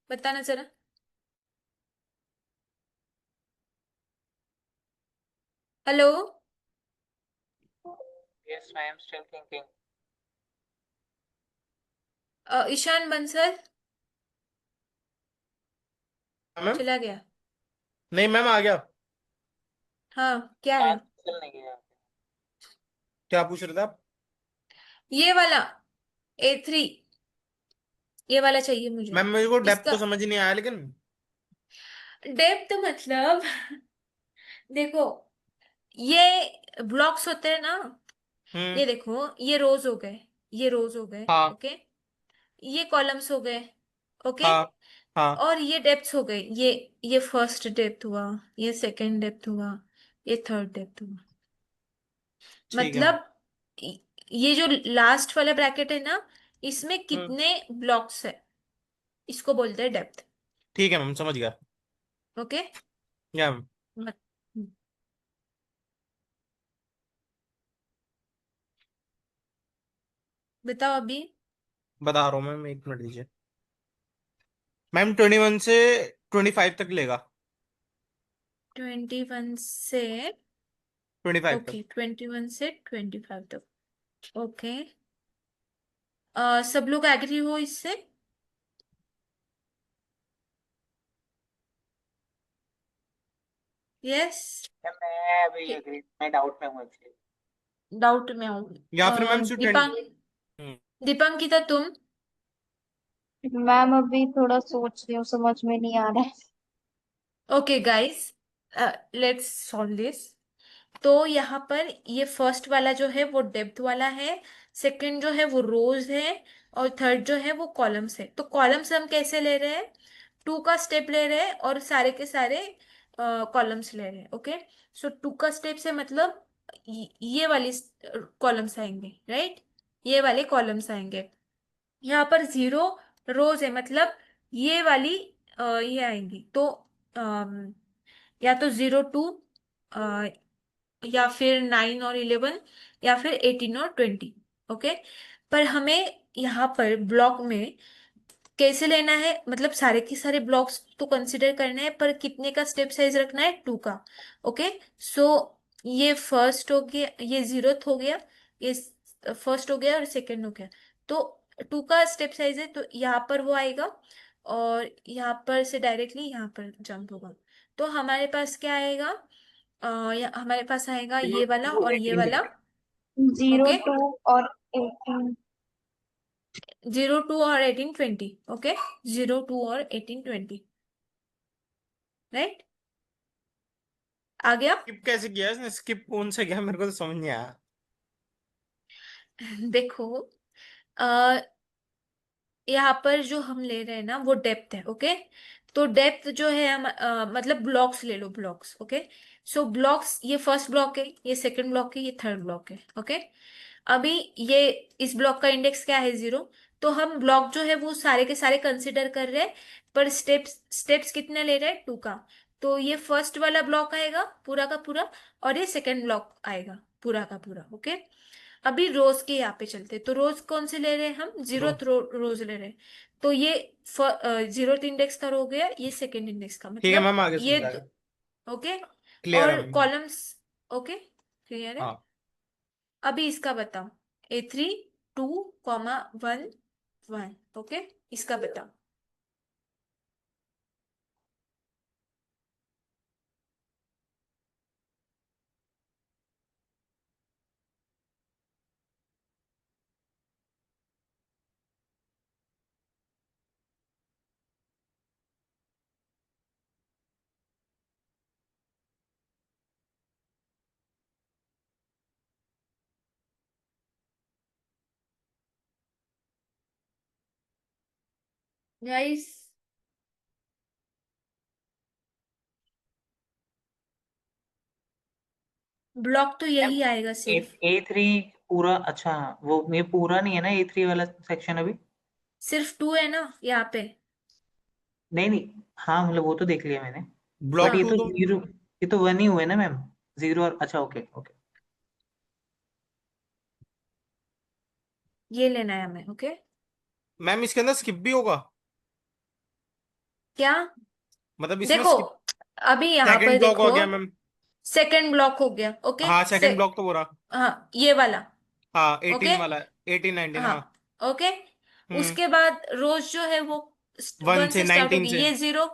बताना जरा hello Yes, I am still thinking. Ishan Bansal ma'am चला गया नहीं मैम आ गया। हाँ क्या है कैंसिल नहीं है। क्या पूछ रहे थे आप? ये वाला A3 ये वाला चाहिए मुझे मैम मेरे को डेप्थ इसका तो समझ ही नहीं आया लेकिन। डेप्थ मतलब देखो ये ब्लॉक्स होते हैं ना हम्म। ये देखो ये रोज हो गए ये रोज हो गए हाँ ओके ये कॉलम्स हो गए ओके हाँ हाँ। और ये डेप्थ हो गई ये फर्स्ट डेप्थ हुआ ये सेकंड डेप्थ हुआ ये थर्ड डेप्थ हुआ ठीक है। मतलब ये जो लास्ट वाला ब्रैकेट है ना इसमें हम्म। कितने ब्लॉक्स है इसको बोलते हैं डेप्थ ठीक है मैम समझ गया। ओके या मैम। बताओ अभी बता रहा हूँ मैम, एक मिनट दीजिए। मैम 21 से 25 तक लेगा। 21 से 25 तक। ओके 21 से 25 तक ओके सब लोग एग्री हो इससे? यस। मैं अभी अग्री, मैं डाउट में हूँ actually। डाउट में हूँ। या फिर मैम दीपांक, दीपांकिता तुम? मैम अभी थोड़ा सोच रही हूँ, समझ में नहीं आ रहा है। Okay guys, let's solve this. तो यहाँ पर ये फर्स्ट वाला जो है वो डेप्थ वाला है, सेकंड जो है वो रोज है, और थर्ड जो है वो कॉलम्स है। तो कॉलम्स हम कैसे ले रहे हैं? टू का स्टेप ले रहे हैं और सारे के सारे कॉलम्स ले रहे हैं। ओके, सो टू का स्टेप से मतलब ये वाली कॉलम्स आएंगे, राइट? ये वाले कॉलम्स आएंगे। यहाँ पर जीरो रोज है, मतलब ये वाली ये आएंगी। तो या तो 02, या फिर 9 और 11, या फिर 18 और 20। ओके, पर हमें यहाँ पर ब्लॉक में कैसे लेना है, मतलब सारे के सारे ब्लॉक्स तो कंसिडर करना है, पर कितने का स्टेप साइज रखना है? टू का। ओके, सो ये फर्स्ट हो गया, ये जीरोथ हो गया, ये फर्स्ट हो गया और सेकंड हो गया। तो टू का स्टेप साइज है, तो यहाँ पर वो आएगा, और यहाँ पर से डायरेक्टली यहाँ पर जंप होगा। तो हमारे पास क्या आएगा? हमारे पास आएगा ये वाला और ये 18 वाला। 0, ओके, 2 और 18। 02 और 18 20। ओके, 02 और 18 20, राइट? आ गया? स्किप कैसे किया इसने, स्किप कौन से किया, मेरे को तो समझ नहीं आया। देखो, आ, यहाँ पर जो हम ले रहे हैं ना वो डेप्थ है। ओके, तो डेप्थ जो है हम मतलब ब्लॉक्स ले लो, ब्लॉक्स। ओके, सो ब्लॉक्स, ये फर्स्ट ब्लॉक है, ये सेकंड ब्लॉक है, ये थर्ड ब्लॉक है। ओके, अभी ये इस ब्लॉक का इंडेक्स क्या है? 0। तो हम ब्लॉक जो है वो सारे के सारे कंसिडर कर रहे हैं, पर स्टेप्स स्टेप्स कितने ले रहे हैं? टू का। तो ये फर्स्ट वाला ब्लॉक आएगा पूरा का पूरा, और ये सेकंड ब्लॉक आएगा पूरा का पूरा। ओके, अभी रोज के यहाँ पे चलते हैं। तो रोज कौन से ले रहे हैं हम? रो जीरोथ रोज ले रहे हैं। तो ये जीरोथ इंडेक्स का हो गया, ये सेकंड इंडेक्स का, ठीक है मतलब मैम, आगे ये समझ आएगा। ओके, क्लियर है और मैम। कॉलम्स। ओके, क्लियर है? हाँ। अभी इसका बताओ, A3 2, 1 1। ओके, इसका बताओ। गाइस, ब्लॉक तो मैम यही आएगा ए सिर्फ। A3 पूरा, अच्छा वो ये पूरा नहीं है ना A3 वाला सेक्शन अभी? सिर्फ टू है ना यहाँ पे? नहीं नहीं, हाँ मतलब वो तो देख लिया मैंने, बट ब्लॉक ये हाँ, टू तो तो जीरो, ये तो वन ही हुए ना मैम, जीरो और अच्छा ओके ओके। ये लेना है हमें। ओके, मैम इसके अंदर स्किप भी होगा, क्या? मतलब इसमें देखो, स्किप। अभी यहाँ सेकंड पर ब्लॉक हो देखो, गया मैम। सेकंड ब्लॉक हो गया। ओके, हाँ से सेकंड ब्लॉक तो पूरा। हाँ, ये वाला। हाँ ओके, 18 वाला, 18 19, हाँ, हाँ। ओके। हम्म। उसके बाद रोज जो है वो 1 वन से से स्टार्ट 19 होगी, से ये जीरो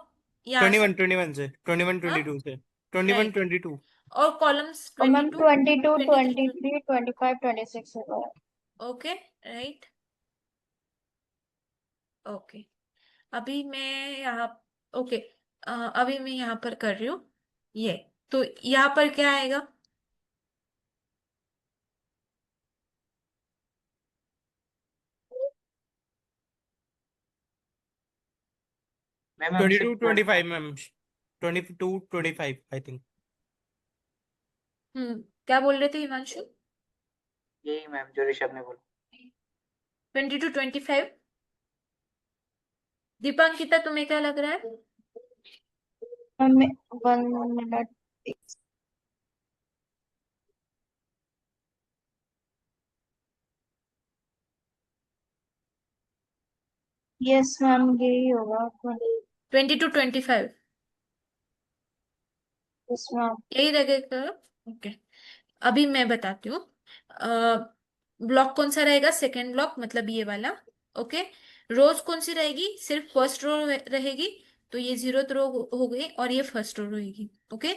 यहाँ 21, से। 21 से 21 हाँ, 22 से 21 राइट। 22। और कॉलम्स और twenty ma'am two 22, twenty three 23, 25, 26 होगा। Okay, right. ओके, अभी मैं यहाँ, ओके, अभी मैं यहाँ पर कर रही हूँ ये। तो यहाँ पर क्या आएगा? मैम हम 22 सिर्फ 25 मैम, 22 25 आई थिंक। क्या बोल रहे थे हिमांशु? यही मैम जो ऋषभ ने बोला। 22 25। दीपांकिता, तुम्हें क्या लग रहा है? Ma'am 1 minute. यस मैम, यही होगा। 22 25, यस मैम। यही लगेगा। ओके, अभी मैं बताती हूँ। ब्लॉक कौन सा रहेगा? सेकेंड ब्लॉक, मतलब ये वाला। ओके। रोज कौन सी रहेगी? सिर्फ फर्स्ट रो रहेगी, तो ये 0th रो हो गई, और ये फर्स्ट रो रहेगी। ओके।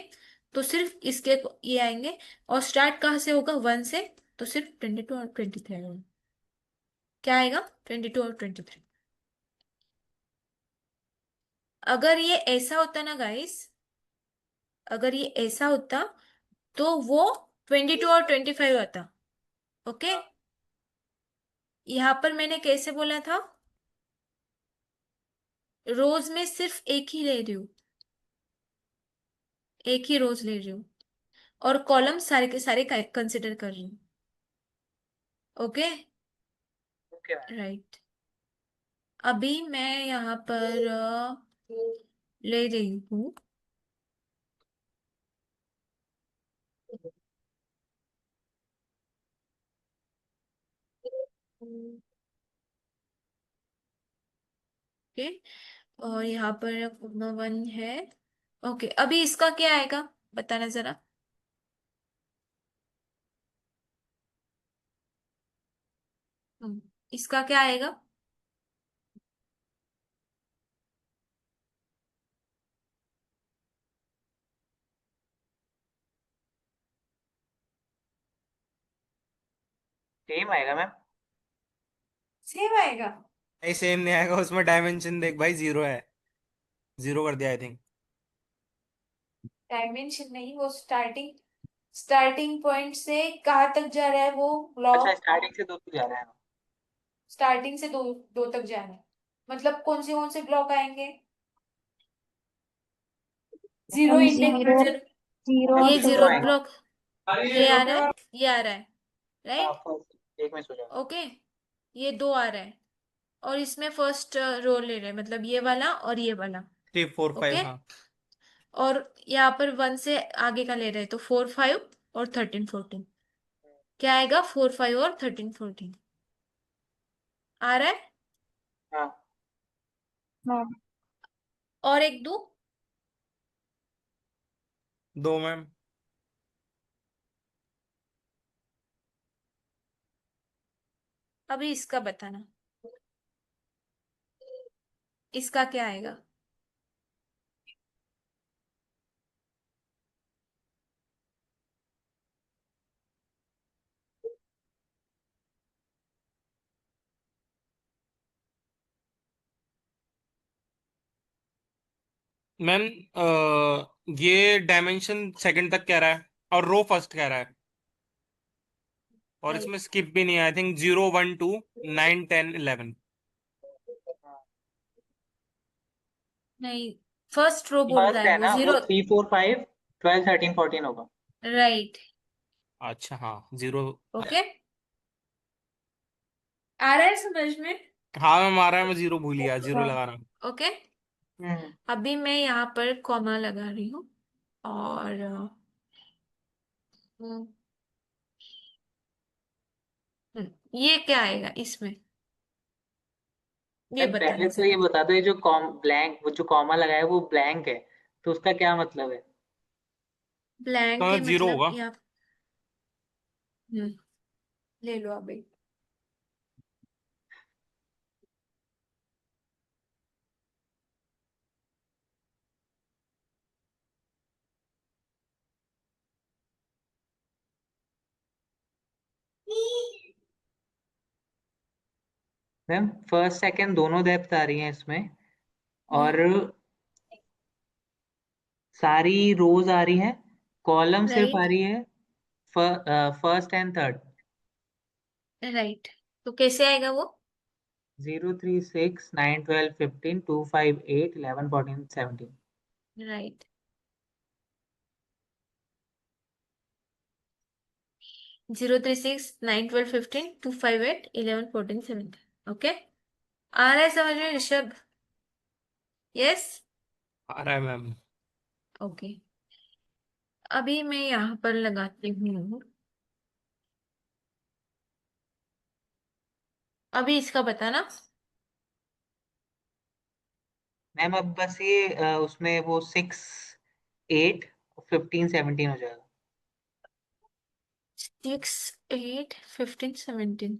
तो सिर्फ इसके ये आएंगे। और स्टार्ट कहाँ से होगा? 1 से। तो सिर्फ 22 और 23 आएगा। क्या आएगा? 22 और 23। अगर ये ऐसा होता ना गाइस, अगर ये ऐसा होता तो वो 22 और 25 आता। ओके। यहाँ पर मैंने कैसे बोला था? रोज में सिर्फ एक ही ले रही हूँ, एक ही रोज ले रही हूँ, और कॉलम सारे के सारे कंसिडर कर रही हूँ। ओके। Okay ma'am. राइट। अभी मैं यहाँ पर ले रही हूँ। ओके। और यहाँ पर 1 है। ओके, अभी इसका क्या आएगा बताना जरा। इसका क्या आएगा? सेम आएगा मैम। सेम आएगा। नहीं सेम नहीं आएगा, उसमें डायमेंशन देख भाई, 0 है। 0 कर दिया आई थिंक। डायमेंशन नहीं, वो स्टार्टिंग, स्टार्टिंग पॉइंट से कहाँ तक जा रहा है वो अच्छा, ब्लॉक? स्टार्टिंग से 2 तक जा रहा है। स्टार्टिंग से दो दो तक जा रहा है। मतलब कौन से ब्लॉक आएंगे? Zero zero, index. जीरो ये टू। जीरो 0th आएगा। ब्लॉक, ये आ रहा है, ये आ रहा है। हाँ, राइट। फर्स्ट एक में सो जाएगा। ओके। ये दो आ रहा है, और इसमें फर्स्ट रो ले रहे हैं, मतलब ये वाला और ये वाला। 3 4 5, ओके। हाँ। और यहाँ पर 1 से आगे का ले रहे हैं, तो 4 5 और 13 14। क्या आएगा? 4 5 और 13 14 आ रहा है। हाँ। हाँ। और एक दो। 2 मैम। अभी इसका बताना, इसका क्या आएगा? मैम ये डायमेंशन सेकंड तक कह रहा है, और रो फर्स्ट कह रहा है, और नहीं इसमें स्किप भी नहीं है। I think 0 1 2 9 10 11। नहीं, फर्स्ट रो बोल रहा फर्स्ट है है वो ना वो, 0। 3 4 5 12 13 14 होगा। राइट। अच्छा हाँ, 0। ओके। आ रहा है समझ में? हाँ मैम आ रहा है, मैं 0 भूल गया, 0 लगाना। ओके। हम्म। अभी मैं यहाँ पर कॉमा लगा रही हूँ, और हम्म, ये क्या आएगा इसमें? ये मैम पहले बताना तो ये जरा। बता दो, ये जो ब्लैंक, वो जो कॉमा लगाया है वो ब्लैंक है, तो उसका क्या मतलब है? ब्लैंक तो है 0 मतलब होगा। यहाँ। हम्म, ले लो अभी। मैम फर्स्ट सेकंड दोनों डेप्थ आ रही हैं इसमें, और हम्म। सारी रोज आ रही हैं, कॉलम सिर्फ आ राइट। रही है फर्स्ट एंड थर्ड। राइट। तो कैसे आएगा वो? 0 3 6 9 12 15 2 5 8 11 14 17। राइट। 0 3 6 9 12 15 2 5 8 11 14 17। ओके। आ रहा है समझ में ऋषभ? यस। आ रहा है मैम। ओके। अभी मैं यहाँ पर लगाती हूँ। अभी इसका बताना। मैम अब बस ये उसमें वो 6 8 15 17 हो जाएगा। 6 8 15 17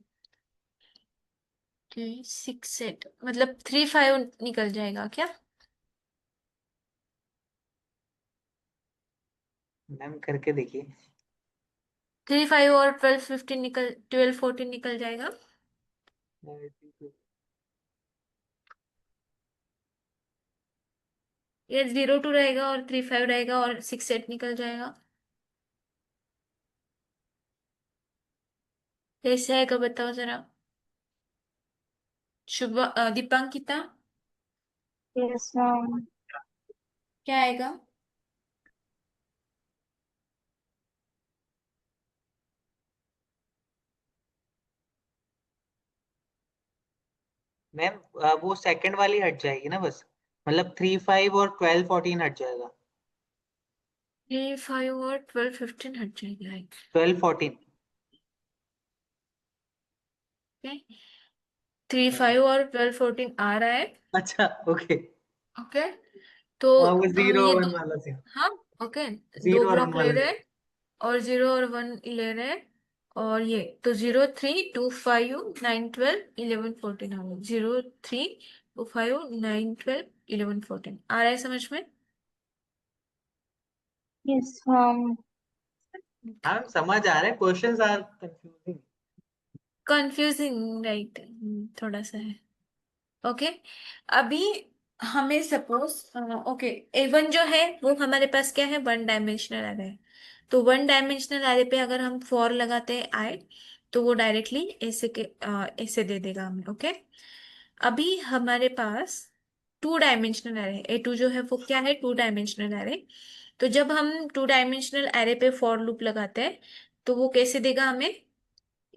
6 8 मतलब 3 5 निकल जाएगा क्या? मैम करके देखिए। 3 5 और 12 15 निकल 12 14 निकल जाएगा। ये 0 2 रहेगा और 3 5 रहेगा और 6 8 निकल जाएगा। कैसे आएगा बताओ जरा। शुभ दीपांकिता यस मैम। क्या आएगा? मैम वो सेकंड वाली हट जाएगी ना बस, मतलब 3 5 और 12 14 हट जाएगा। 3 5 और 12 15 हट जाएगा। 12 14। 3 5 और 12 14 आ रहा है। अच्छा ओके। ओके तो वो जीरो ये वन दो। वाला से। हाँ ओके। दो जीरो और वन ब्लॉक ले वाला रहे से। हैं और 0 और 1 ले रहे हैं। और ये तो 0 3 2 5 9 12 11 14 आ रहा है। 0 3 2 5 9 12 11 14 आ रहा है समझ में? Yes ma'am. हाँ समझ आ रहा है, questions are confusing. Confusing right. थोड़ा सा है। ओके अभी हमें सपोज ओके A1 जो है वो हमारे पास क्या है, वन डायमेंशनल एरे है। तो वन डायमेंशनल एरे पे अगर हम फॉर लगाते हैं आई तो वो डायरेक्टली ऐसे के ऐसे दे देगा हमें। ओके अभी हमारे पास टू डायमेंशनल एरे A2 जो है वो क्या है, टू डायमेंशनल एरे। तो जब हम टू डायमेंशनल एरे पे फॉर लूप लगाते हैं तो वो कैसे देगा हमें,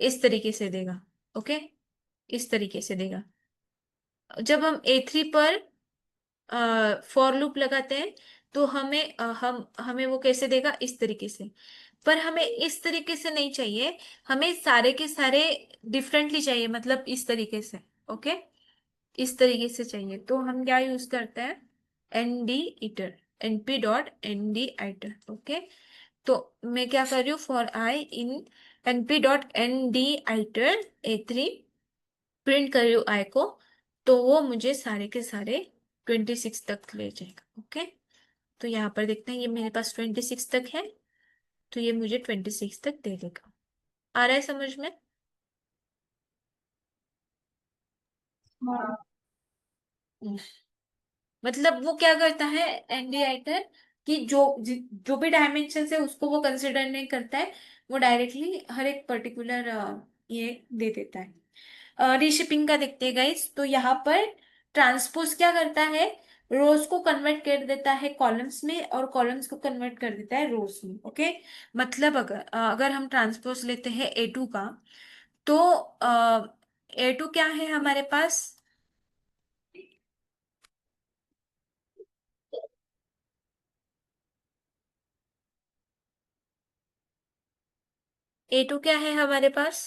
इस तरीके से देगा। ओके इस तरीके से देगा। जब हम A3 पर फॉर लूप लगाते हैं तो हम हमें वो कैसे देगा, इस तरीके से। पर हमें इस तरीके से नहीं चाहिए, हमें सारे के सारे डिफरेंटली चाहिए, मतलब इस तरीके से। ओके इस तरीके से चाहिए तो हम क्या यूज करते हैं, nditer, np dot nditer. Okay तो मैं क्या कर रही हूँ, for I in np dot nditer A3 print कर रही हूँ आई को। तो वो मुझे सारे के सारे 26 तक ले जाएगा। ओके तो यहाँ पर देखते हैं, ये मेरे पास 26 तक है तो ये मुझे 26 तक दे देगा। आ रहा है समझ में? हाँ। हम्म। मतलब वो क्या करता है एनडी राइटर कि जो भी डायमेंशन है उसको वो कंसिडर नहीं करता है, वो डायरेक्टली हर एक पर्टिकुलर ये दे देता है। रीशिपिंग का देखते हैं गाइस, तो यहाँ पर ट्रांसपोज क्या करता है, रोज को कन्वर्ट कर देता है कॉलम्स में और कॉलम्स को कन्वर्ट कर देता है रोज में। ओके मतलब अगर हम ट्रांसपोज लेते हैं A2 का तो A2 क्या है हमारे पास, A2 क्या है हमारे पास,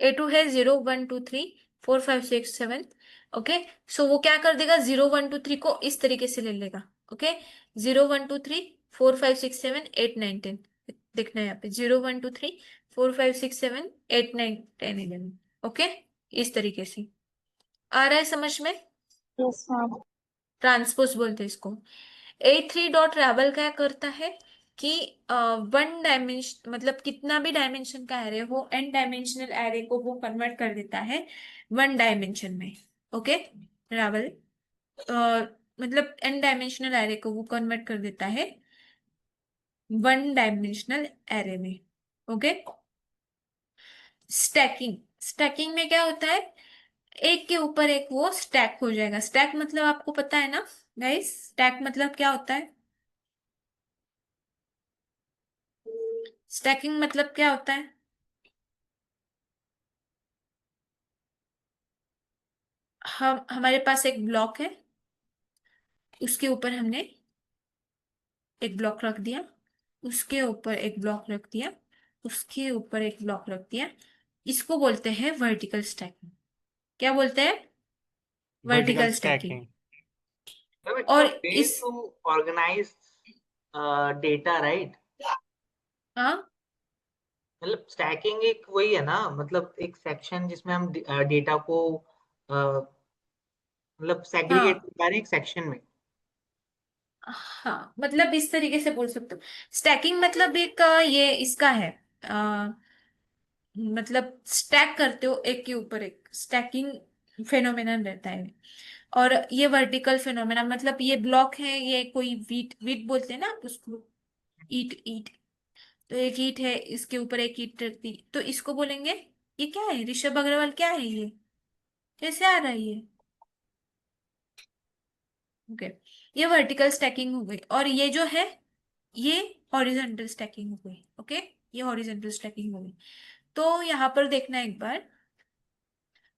A2 है 0 1 2 3 4 5 6 7। ओके सो वो क्या कर देगा, 0 1 2 3 को इस तरीके से ले लेगा। ओके 0 1 2 3 4 5 6 7 8 9 10 देखना है यहाँ पे, 0 1 2 3 4 5 6 7 8 9 10 11। ओके इस तरीके से आ रहा है समझ में? Yes ma'am. ट्रांसपोज बोलते हैं इसको। A3 डॉट ट्रैवल क्या करता है कि वन डायमेंशन मतलब कितना भी डायमेंशन का एरे हो, एन डायमेंशनल एरे को वो कन्वर्ट कर देता है वन डायमेंशन में। ओके ट्रैवल मतलब एन डायमेंशनल एरे को वो कन्वर्ट कर देता है वन डायमेंशनल एरे में। ओके स्टैकिंग, स्टैकिंग में क्या होता है, एक के ऊपर एक वो स्टैक हो जाएगा। स्टैक मतलब आपको पता है ना गाइस, स्टैक मतलब क्या होता है, स्टैकिंग मतलब क्या होता है, हम हमारे पास एक ब्लॉक है, उसके ऊपर हमने एक ब्लॉक रख दिया, उसके ऊपर एक ब्लॉक रख दिया, उसके ऊपर एक ब्लॉक रख दिया। इसको बोलते हैं वर्टिकल स्टैकिंग। क्या बोलते हैं, vertical vertical stacking. Stacking. It's a और वे इस टू ऑर्गेनाइज डेटा राइट। हाँ मतलब स्टैकिंग एक वही है ना, मतलब एक सेक्शन जिसमें हम डेटा को मतलब सेग्रीगेट हाँ कर पा रहे हैं एक सेक्शन में। हाँ, मतलब इस तरीके से बोल सकते हो। स्टैकिंग मतलब एक ये इसका है, अ, मतलब स्टैक करते हो एक के ऊपर एक, स्टैकिंग फेनोमेनन रहता है। और ये वर्टिकल फेनोमेना, मतलब ये ब्लॉक है, ये कोई वीट वीट बोलते हैं ना आप उसको, ईट ईट। तो एक ईट है, इसके ऊपर एक ईट रखती, तो इसको बोलेंगे ये क्या है ऋषभ अग्रवाल, क्या है ये, कैसे आ रहा है ये। ओके, ये वर्टिकल स्टैकिंग हो गई। और ये जो है ये हॉरिजॉन्टल स्टैकिंग हो गई। ओके, ये हॉरिजॉन्टल स्टैकिंग हो गई। तो यहाँ पर देखना एक बार,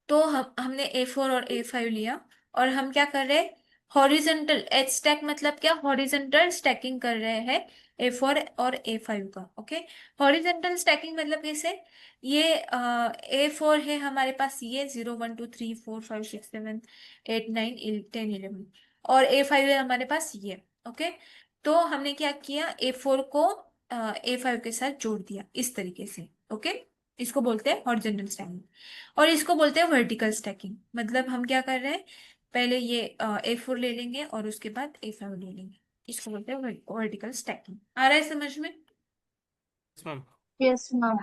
तो हमने A4 और A5 लिया, और हम क्या कर रहे हैं, हॉरिजेंटल एच स्टैक, मतलब क्या, हॉरिजेंटल स्टैकिंग कर रहे हैं A4 और A5 का। ओके, हॉरिजेंटल स्टैकिंग मतलब कैसे, ये A4 है हमारे पास, ये 0 1 2 3 4 5 6 7 8 9 10 11, और A5 है हमारे पास ये। ओके, तो हमने क्या किया, A4 को A5 के साथ जोड़ दिया इस तरीके से। ओके, इसको बोलते हैं हॉरिजेंटल स्टैकिंग। और इसको बोलते हैं वर्टिकल स्टैकिंग। मतलब हम क्या कर रहे हैं, पहले ये A4 ले लेंगे और उसके बाद A5 ले लेंगे, इसको बोलते हैं वर्टिकल स्टैकिंग। आ रहा है समझ में। मैम। Yes ma'am.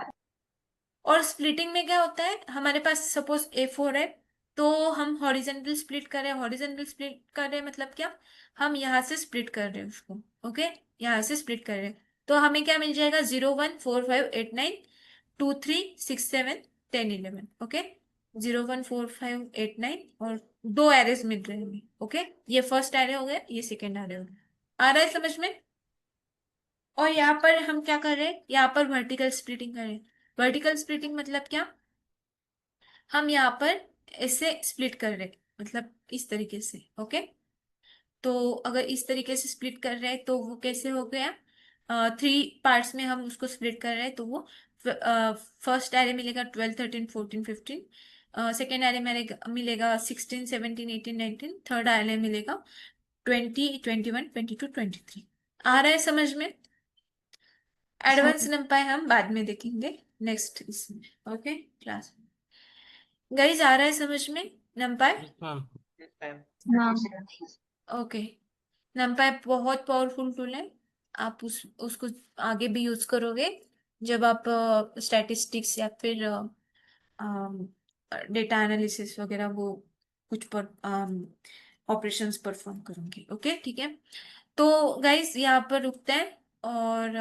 और स्प्लिटिंग में क्या होता है, हमारे पास सपोज A4 है, तो हम हॉरिजेंटल स्प्लिट कर रहे हैं, हॉरिजेंटल स्प्लिट कर रहे हैं मतलब क्या, हम यहाँ से स्प्लिट कर रहे हैं उसको। ओके, यहाँ से स्प्लिट कर रहे हैं, तो हमें क्या मिल जाएगा, 0 1 4 5 8 9 2 3 6 7 10 11। ओके, 0 1 4 5 8 9, और दो एरेज मिल रहे हैं हमें। ओके, ये फर्स्ट एरे हो गया, ये सेकेंड एरे हो गया। आ रहा है समझ में। और यहाँ पर हम क्या कर रहे हैं, यहाँ पर वर्टिकल स्प्लिटिंग कर रहे हैं। वर्टिकल स्प्लिटिंग मतलब क्या, हम यहाँ पर ऐसे स्प्लिट कर रहे हैं, मतलब इस तरीके से। ओके, तो अगर इस तरीके से स्प्लिट कर रहे हैं तो वो कैसे हो गया, 3 पार्ट्स में हम उसको स्प्लिट कर रहे हैं, तो वो फर्स्ट एरे मिलेगा 12 13 14 15, सेकेंड एरे मिलेगा 16 17 18 19, थर्ड एरे मिलेगा 20 21 22 23। आ रहा है समझ में। एडवांस नंपाई हम बाद में देखेंगे नेक्स्ट इसमें। ओके क्लास में, गाइस आ रहा है समझ में नंपाई। मैम। मैम। ओके, नमपाई बहुत पावरफुल टूल है, आप उसको आगे भी यूज करोगे जब आप स्टैटिस्टिक्स या फिर डेटा एनालिसिस वगैरह वो कुछ पर ऑपरेशंस परफॉर्म करोगे। ओके ठीक है, तो गाइस यहाँ पर रुकते हैं, और